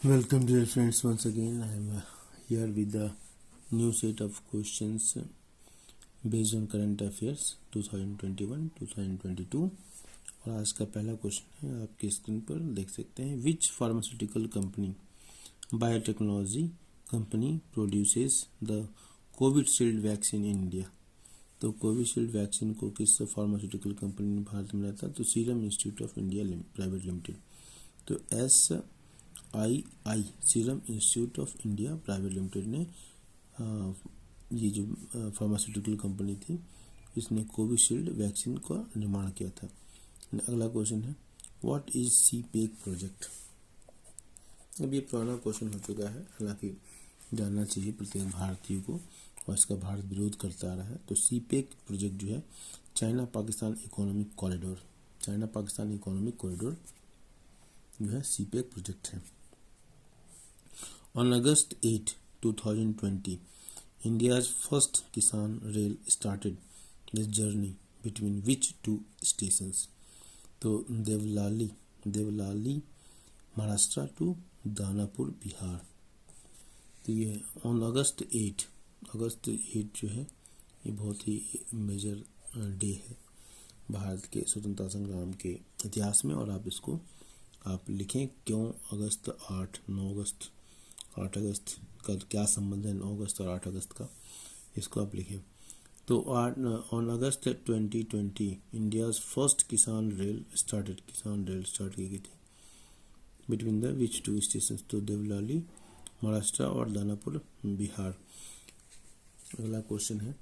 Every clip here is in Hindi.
Welcome dear friends, once again I am here with the new set of questions based on current affairs 2021-2022। और आज का पहला क्वेश्चन है, आपके स्क्रीन पर देख सकते हैं। Which pharmaceutical company biotechnology company produces the Covishield vaccine in India. तो कोविशील्ड वैक्सीन को किस फार्मास्यूटिकल कंपनी ने भारत में लाया था? तो serum institute of India private limited. तो SII serum institute of India private limited ने ये जो फार्मास्यूटिकल कंपनी थी, इसने कोविशील्ड वैक्सीन का निर्माण किया था। अगला क्वेश्चन है, व्हाट इज सीपेक प्रोजेक्ट। अब ये पुराना क्वेश्चन हो चुका है, हालांकि जानना चाहिए प्रत्येक भारतीय को, और इसका भारत विरोध करता आ रहा है। तो सीपेक प्रोजेक्ट जो है China Pakistan economic corridor, China Pakistan economic corridor जो है सीपेक प्रोजेक्ट है। On August 8, 2020, India's first Kisan Rail started the journey between which two stations? तो देवलाली महाराष्ट्र टू दानापुर बिहार। तो ये ऑन अगस्त 8 जो है ये बहुत ही मेजर डे है भारत के स्वतंत्रता संग्राम के इतिहास में। और आप इसको आप लिखें क्यों अगस्त 8 8 अगस्त का क्या संबंध है 9 अगस्त और 8 अगस्त का, इसको आप लिखें। तो on August 2020 India's first Kisan rail start की गई थी between the which two station? तो देवलाली महाराष्ट्र और दानापुर बिहार। अगला क्वेश्चन है,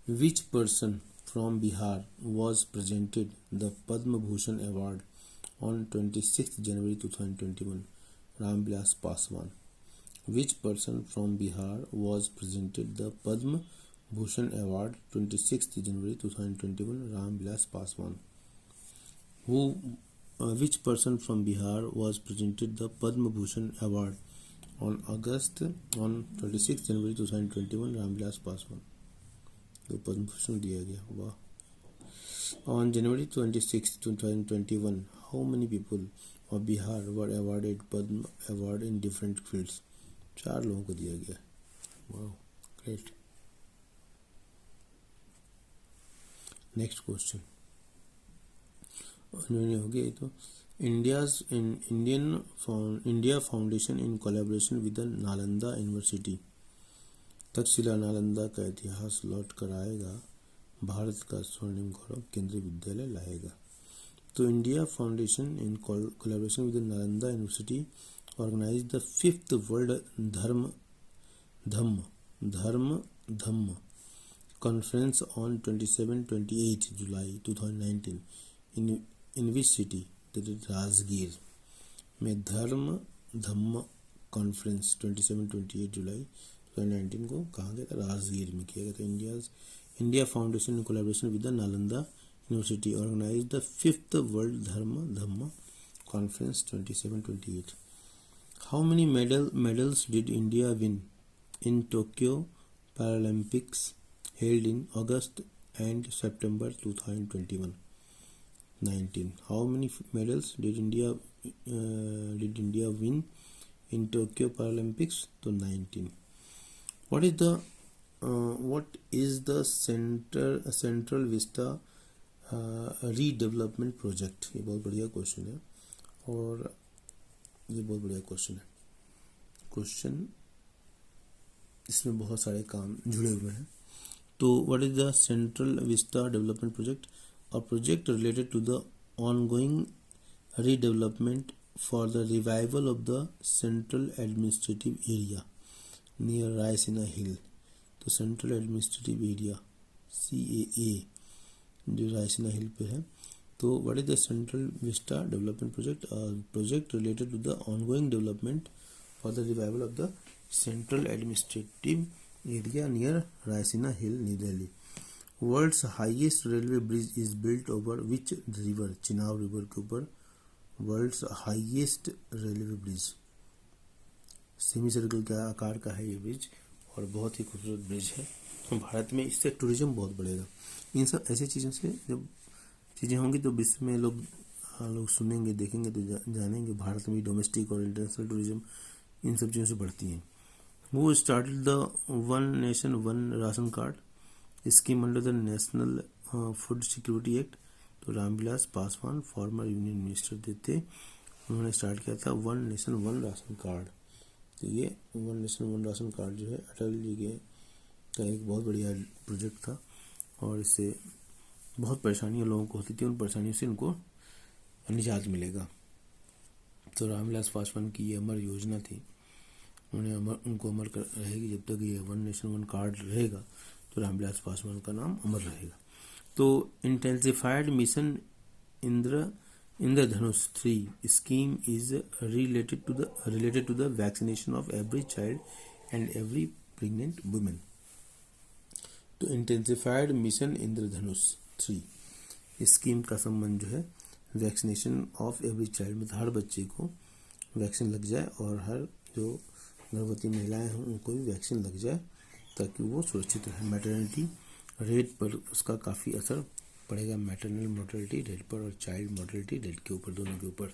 which person from Bihar was presented the Padma Bhushan award on 26 January 2021? Ramvilas Paswan. Which person from Bihar was presented the Padma Bhushan Award 26th January 2021? Ramvilas Paswan. Which person from Bihar was presented the Padma Bhushan Award on 26th January 2021? Ramvilas Paswan. तो पद्म भूषण दिया गया। वाह। On January 26, 2021, how many people of Bihar were awarded Padma Award in different fields? 4 लोगों को दिया गया। वाह, ग्रेट। नेक्स्ट क्वेश्चन हो गया। तो India foundation in collaboration with Nalanda university Takshashila Nalanda का इतिहास लौट कर आएगा, भारत का स्वर्णिम गौरव केंद्रीय विद्यालय लाएगा। तो India foundation in collaboration with Nalanda university organize the 5th world Dhamma conference on 27-28 July 2019 in which city? Rajgir में धम्म कॉन्फ्रेंस 27-28 जुलाई 2019 को कहा गया था, राजगीर में किया गया था। India foundation in collaboration with Nalanda University organized the 5th World Dhamma Conference 27-28. How many medals did India win in Tokyo Paralympics held in August and September 2021? 19. How many medals did India win in Tokyo Paralympics? तो 19. What is the Central Vista redevelopment project? ये बहुत बढ़िया क्वेश्चन है, और ये बहुत बढ़िया क्वेश्चन इसमें बहुत सारे काम जुड़े हुए हैं। तो what is the central Vista development project? A project related to the ongoing redevelopment for the revival of the central administrative area near Raisina hill. तो सेंट्रल एडमिनिस्ट्रेटिव एरिया CAA जो रायसीना हिल पे है। तो what is the central Vista development project? Project related to the ongoing development for the revival of the central administrative area near Raisina hill, new Delhi. World's highest railway bridge is built over which river? Chenab river के ऊपर world's highest railway bridge. Semi circle के आकार का है ये ब्रिज, और बहुत ही खूबसूरत ब्रिज है। भारत में इससे टूरिज्म बहुत बढ़ेगा। इन सब ऐसी चीज़ों से जब चीज़ें होंगी तो विश्व में लोग लोग सुनेंगे देखेंगे तो जानेंगे भारत में डोमेस्टिक और इंटरनेशनल टूरिज्म इन सब चीज़ों से बढ़ती हैं। वो started the one nation one ration card scheme under the national food security act. तो Ramvilas Paswan former union minister थे, उन्होंने स्टार्ट किया था one nation one ration card. तो ये one nation one ration card जो है अटल जी के का एक बहुत बढ़िया प्रोजेक्ट था और इससे बहुत परेशानियां लोगों को होती थी, उन परेशानियों से उनको निजात मिलेगा। तो रामविलास पासवान की ये अमर योजना थी, उनको अमर रहेगी जब तक ये वन नेशन वन कार्ड रहेगा, तो रामविलास पासवान का नाम अमर रहेगा। तो intensified mission Indradhanush 3 scheme is related to the vaccination of every child and every pregnant woman। तो इंटेंसिफाइड मिशन इंद्रधनुष 3 स्कीम का संबंध जो है वैक्सीनेशन ऑफ एवरी चाइल्ड, मतलब हर बच्चे को वैक्सीन लग जाए और हर जो गर्भवती महिलाएं हैं उनको भी वैक्सीन लग जाए ताकि वो सुरक्षित रहे। मैटरनिटी रेट पर उसका काफ़ी असर पड़ेगा, मैटरनल मोर्टेलिटी रेट पर और चाइल्ड मोर्टेलिटी रेट के ऊपर, दोनों के ऊपर।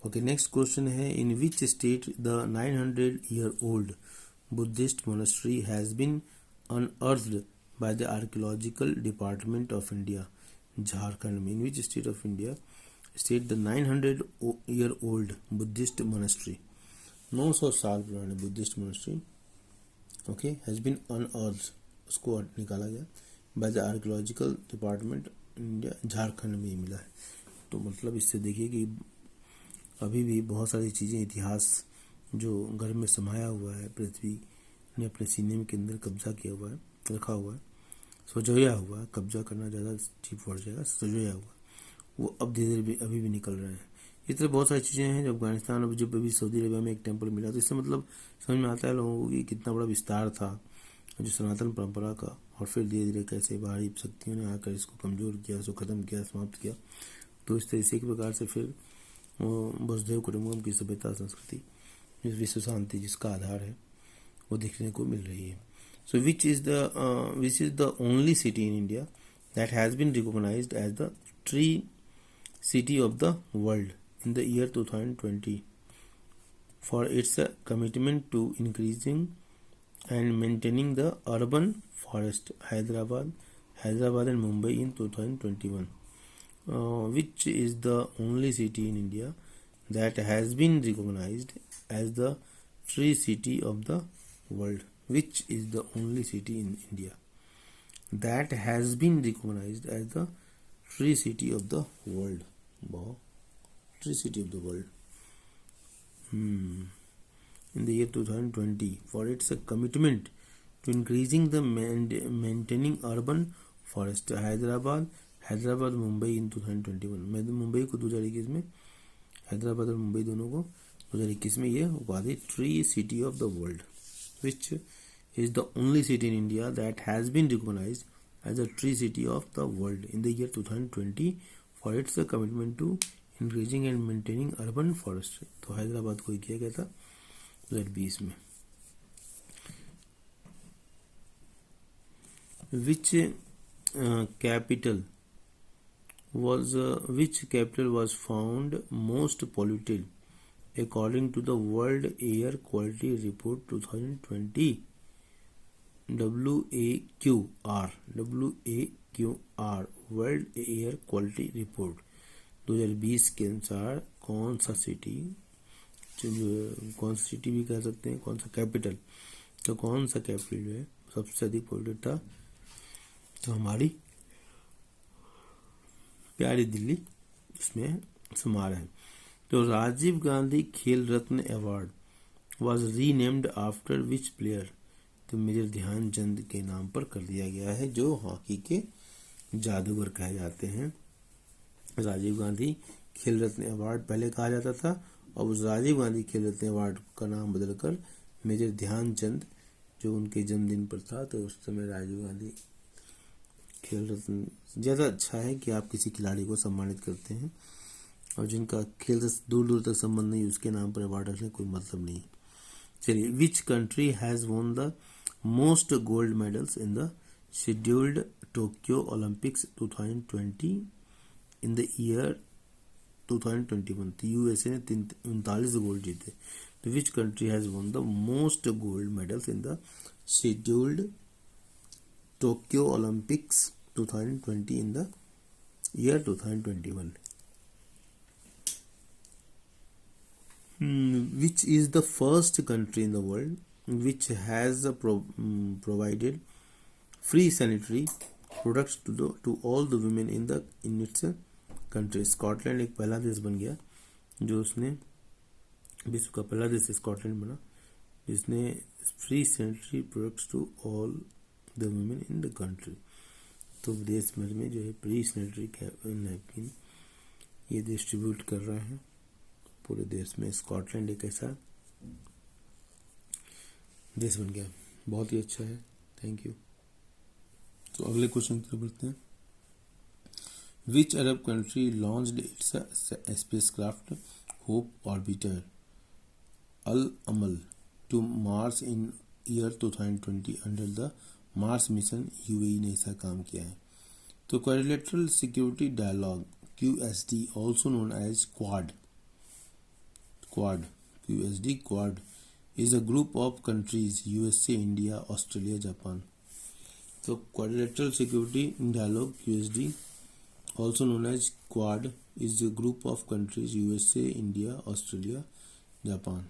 ओके, नेक्स्ट क्वेश्चन है in which state the 900-year-old Buddhist monastery has been unearthed by the archaeological department of India. Jharkhand में in which state of India the 900-year-old Buddhist monastery, 900 साल पुराने Buddhist monastery, okay, has been unearthed, उसको निकाला गया by the archaeological department India, Jharkhand में ही मिला है। तो मतलब इससे देखिए कि अभी भी बहुत सारी चीज़ें, इतिहास जो घर में समाया हुआ है, पृथ्वी ने अपने सीने के अंदर कब्जा किया हुआ है, रखा हुआ है, सजोया हुआ है, कब्जा करना ज़्यादा चीप पड़ जाएगा, सजोया हुआ, वो अब धीरे धीरे अभी भी निकल रहे हैं। इस तरह बहुत सारी चीज़ें हैं। जब अफगानिस्तान और जब अभी सऊदी अरबिया में एक टेम्पल मिला तो इससे मतलब समझ में आता है लोगों को कि कितना बड़ा विस्तार था जो सनातन परंपरा का, और फिर धीरे धीरे कैसे बाहरी शक्तियों ने आकर इसको कमज़ोर किया, इसको ख़त्म किया, समाप्त किया। तो इस तरह से एक प्रकार से फिर वसुधैव कुटुंबकम की सभ्यता संस्कृति, विश्व शांति जिसका आधार है, वो देखने को मिल रही है। So which is the only city in India that has been recognised as the tree city of the world in the year 2020 for its commitment to increasing and maintaining the urban forest, Hyderabad and Mumbai in 2021, which is the only city in India that has been recognized as the tree city of the world, which is the only city in India that has been recognized as the tree city of the world. Wow. Tree city of the world in the year 2020 for its commitment to increasing the maintaining urban forest, Hyderabad Mumbai in 2021। मैं मुंबई को 2021 में, हैदराबाद और मुंबई दोनों को 2021 में ये उपाधि tree city of the world, which is the only city in India that has been recognised as a tree city of the world in the year 2020 for its commitment to increasing and maintaining urban forest. तो हैदराबाद को ही किया गया था 2020 में। Which capital was found most polluted according to the World Air Quality Report 2020 WAQR World Air Quality Report 2020 के अनुसार कौन सा सिटी भी कह सकते हैं, कौन सा कैपिटल, तो कौन सा कैपिटल जो है सबसे अधिक पोल्यूटेड था, तो हमारी प्यारी दिल्ली इसमें शुमार है। तो Rajiv Gandhi Khel Ratna award was renamed after which player, तो मेजर ध्यानचंद के नाम पर कर दिया गया है, जो हॉकी के जादूगर कहे जाते हैं। राजीव गांधी खेल रत्न अवार्ड पहले कहा जाता था, और उस राजीव गांधी खेल रत्न अवार्ड का नाम बदलकर मेजर ध्यानचंद, जो उनके जन्मदिन पर था, तो उस समय राजीव गांधी खेल रत्न ज़्यादा अच्छा है कि आप किसी खिलाड़ी को सम्मानित करते हैं, और जिनका खेल से दूर दूर तक संबंध नहीं उसके नाम पर अवार्ड रखने कोई मतलब नहीं। चलिए, which country has won the most gold medals in the scheduled Tokyo Olympics 2020 in the year 2021, तो यूएसए ने 39 गोल्ड जीते। तो which country has won the most gold medals in the scheduled Tokyo Olympics 2020 in the year 2021? Which is the first country in the world which has provided free sanitary products to all the women in its country? Scotland एक पहला देश बन गया जो उसने विश्व का पहला देश स्कॉटलैंड बना जिसने free sanitary products to all the women in the country. तो देश भर में जो है फ्री सैनिटरी नैपकिन ये डिस्ट्रीब्यूट कर रहा है पूरे देश में। स्कॉटलैंड एक ऐसा देश बन गया, बहुत ही अच्छा है। Thank you. तो अगले क्वेश्चन की तरफ बढ़ते हैं। Which Arab country launched its spacecraft Hope orbiter Al Amal to Mars in year 2020 under the Mars mission? UAE ने ऐसा काम किया है। तो quadrilateral security dialogue QSD also known as quad QSD quad is a group of countries USA, India, Australia, Japan. So quadrilateral security dialogue QSD also known as Quad is a group of countries USA, India, Australia, Japan.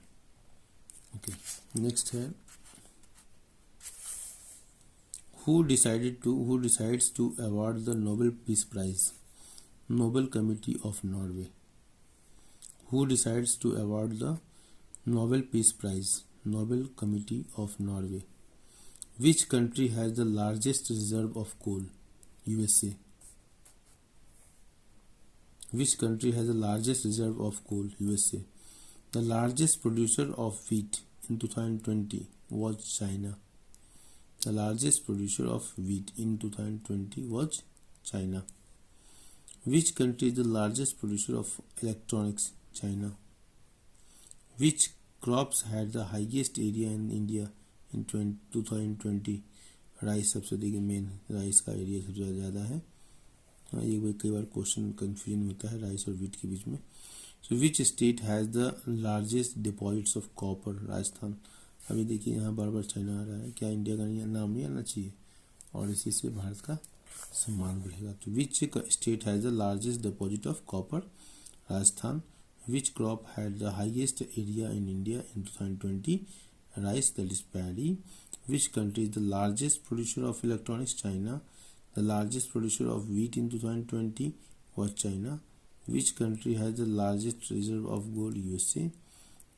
Okay, next है who decides to award the Nobel Peace Prize? Nobel Committee of Norway. Who decides to award the Nobel Peace Prize? Nobel Committee of Norway. Which country has the largest reserve of coal? USA. Which country has the largest reserve of coal? USA. The largest producer of wheat in 2020 was China. The largest producer of wheat in 2020 was China. Which country is the largest producer of electronics? China. Which crops had the highest area in India in 2020? Rice सबसे देखिए मेन राइस का एरिया सबसे ज़्यादा है। हाँ, ये कई बार क्वेश्चन कंफ्यूजन होता है राइस और वीट के बीच में। So which state has the largest deposits of copper? Rajasthan. अभी देखिए यहाँ बार बार चाइना आ रहा है, क्या इंडिया का नाम नहीं आना चाहिए और इसी से भारत का सम्मान बढ़ेगा। तो विच state has the largest deposit of copper? Rajasthan. Which crop had the highest area in India in 2020? Rice, that is paddy. Which country is the largest producer of electronics? China. The largest producer of wheat in 2020 was China. Which country has the largest reserve of gold? USA.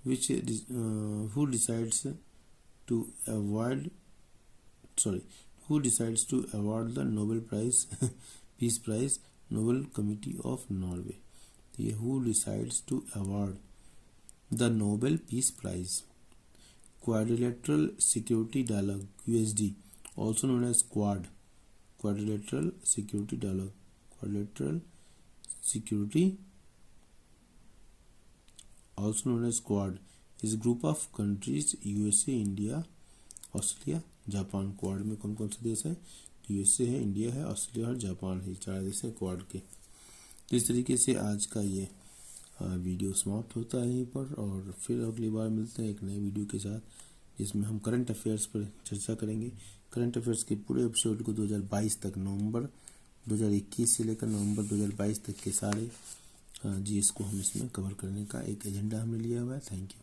Who decides to award the Nobel Prize Peace Prize? Nobel Committee of Norway. Who decides to award the Nobel Peace Prize? Quadrilateral Security Dialogue QSD also known as Quad. Quadrilateral Security Dialogue. Quadrilateral Security also known as Quad is a group of countries USA, India, Australia, Japan. Quad में कौन कौन से देश है? USA है, इंडिया है, ऑस्ट्रेलिया और जापान है। 4 देश हैं क्वाड के। तो इस तरीके से आज का ये वीडियो समाप्त होता है यहीं पर, और फिर अगली बार मिलते हैं एक नए वीडियो के साथ जिसमें हम करंट अफेयर्स पर चर्चा करेंगे। करंट अफेयर्स के पूरे एपिसोड को 2022 तक, नवंबर 2021 से लेकर नवंबर 2022 तक के सारे जीएस को हम इसमें कवर करने का एक एजेंडा हमने लिया हुआ है। Thank you.